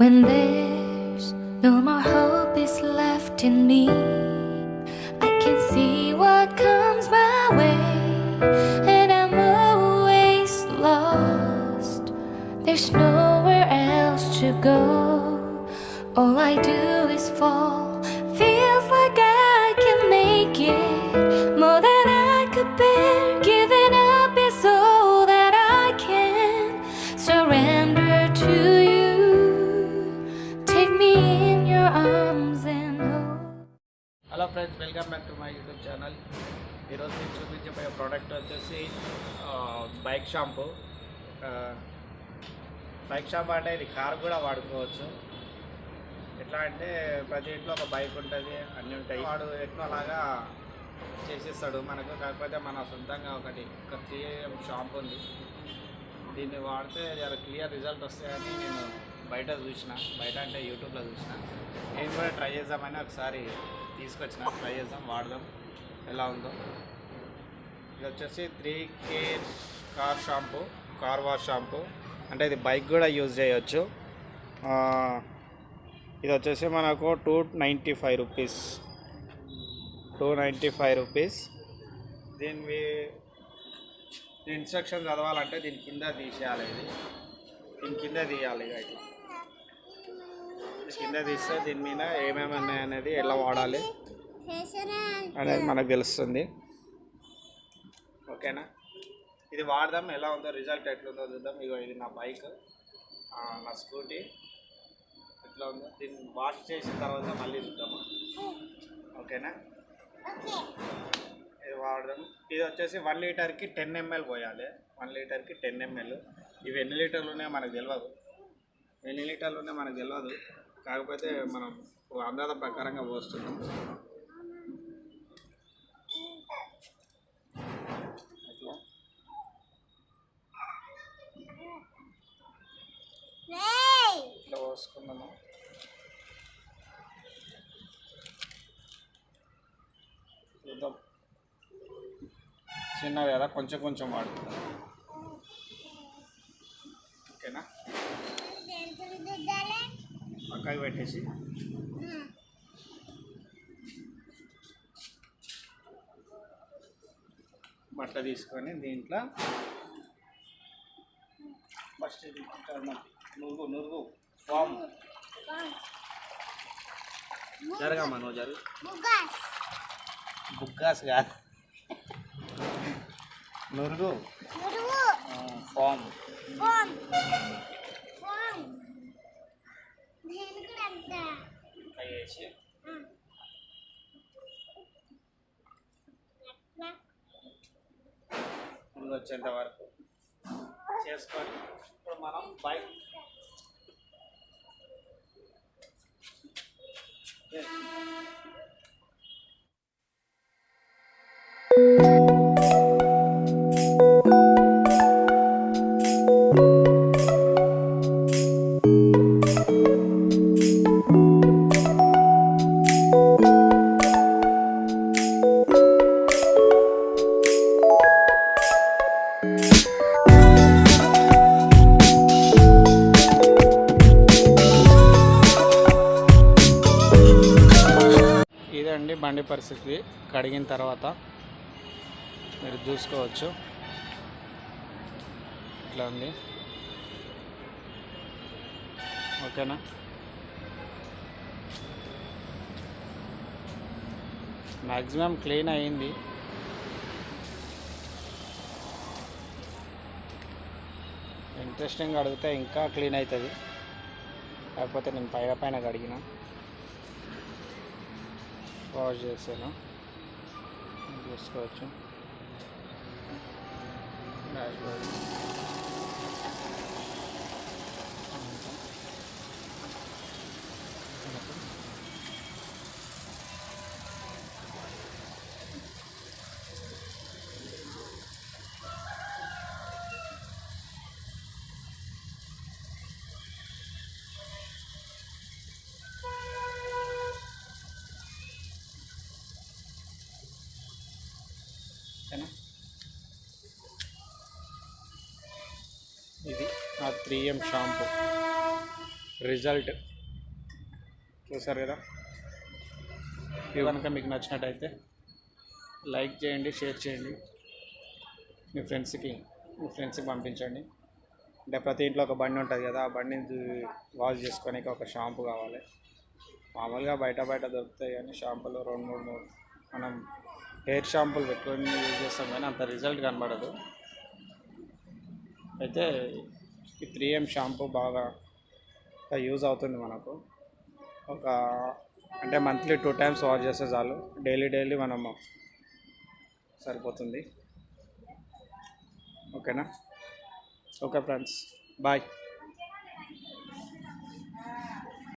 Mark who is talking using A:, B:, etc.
A: when there's no more hope is left in me. I can see what comes my way, and I'm always lost. There's nowhere else to go. All I do is fall. Feels like I can make it more than I could bear. Giving up is all that I can surrender to you. Take me in your arms and hold.
B: Hello friends, welcome back to my YouTube channel. ఈరోజు నేను చూపించబోయే product వచ్చేసి bike shampoo. Bike shampoo అంటే ఇది car కూడా వాడుకోవచ్చు. ఎట్లా అంటే ప్రతి ఇంట్లో ఒక బైక్ ఉంటుంది, అన్నీ ఉంటాయి. వాడు ఎట్లాగా చేసేస్తాడు మనకు. కాకపోతే మన సొంతంగా ఒక 3am షాంపూ ఉంది. దీన్ని వాడితే చాలా క్లియర్ రిజల్ట్ వస్తాయని నేను బయట అంటే యూట్యూబ్లో చూసిన. నేను కూడా ట్రై చేద్దామని ఒకసారి తీసుకొచ్చిన. ట్రై చేద్దాం, వాడదాం ఎలా ఉందో. ఇది వచ్చేసి 3K కార్ వాష్ షాంపూ. అంటే ఇది బైక్ కూడా యూజ్ చేయొచ్చు. ఇది వచ్చేసి మనకు 295 రూపీస్. 295 రూపీస్. దీని ఇన్స్ట్రక్షన్ చదవాలంటే దీని కింద తీసేయాలి. దీని కింద తీయాలి. ఇట్లా కింద తీస్తే దీని మీద ఏమేమి ఉన్నాయి అనేది, ఎలా వాడాలి అనేది మనకు తెలుస్తుంది. ఓకేనా, ఇది వాడదాం, ఎలా ఉందో రిజల్ట్ ఎట్లుందో చూద్దాం. ఇగో ఇది నా బైక్, నా స్కూటీ ఎట్లా ఉందో. దీన్ని వాష్ చేసిన తర్వాత మళ్ళీ చూద్దాము. ఓకేనా, ఇది వాడదాం. ఇది వచ్చేసి 1 లీటర్కి 10 ml పోయాలి. 1 లీటర్కి 10 ml. ఇవి ఎన్ని లీటర్లు ఉన్నాయో మనకు తెలియదు. కాకపోతే మనం అందాజ ప్రకారంగా పోస్తున్నాం. ఇట్లా పోసుకున్నాము. చూద్దాం, చిన్నది కదా, కొంచెం వాడుతున్నాం. ఓకేనా, పక్కకి పెట్టేసి బట్ట తీసుకొని దీంట్లో ఫస్ట్ నురుగు ఫామ్ జరగమ్మా, నువ్వు జరుగు. బుగ్గాస్ కాదు, నురుగు ఫామ్ వేసి ముందు వచ్చేంత వరకు చేసుకొని ఇప్పుడు మనం బైక్ ఇదండి బండి పరిస్థితి. కడిగిన తర్వాత మీరు చూసుకోవచ్చు, ఇట్లా ఉంది. ఓకేనా, మ్యాక్సిమం క్లీన్ అయింది. ఇంట్రెస్టింగ్ అడిగితే ఇంకా క్లీన్ అవుతుంది. కాకపోతే నేను పైన కడిగిన, వాష్ చేసాను, చూసుకోవచ్చు. ఓకేనా, ఇది నా 3M షాంపూ. రిజల్ట్ చూసారు కదా. ఇది కనుక మీకు నచ్చినట్టయితే లైక్ చేయండి, షేర్ చేయండి, మీ ఫ్రెండ్స్కి పంపించండి. అంటే ప్రతి ఇంట్లో ఒక బండి ఉంటుంది కదా, ఆ బండిని వాష్ చేసుకోనికి ఒక షాంపూ కావాలి. మామూలుగా బయట దొరుకుతాయి కానీ షాంపూలు 2-3 మనం హెయిర్ షాంపూలు పెట్టుకొని యూజ్ చేస్తాం కానీ అంత రిజల్ట్ కనబడదు. అయితే ఈ 3M షాంపూ బాగా యూజ్ అవుతుంది మనకు. అంటే మంత్లీ 2 times వాష్ చేస్తే చాలు, డైలీ మనము సరిపోతుంది. ఓకేనా? Okay friends, bye.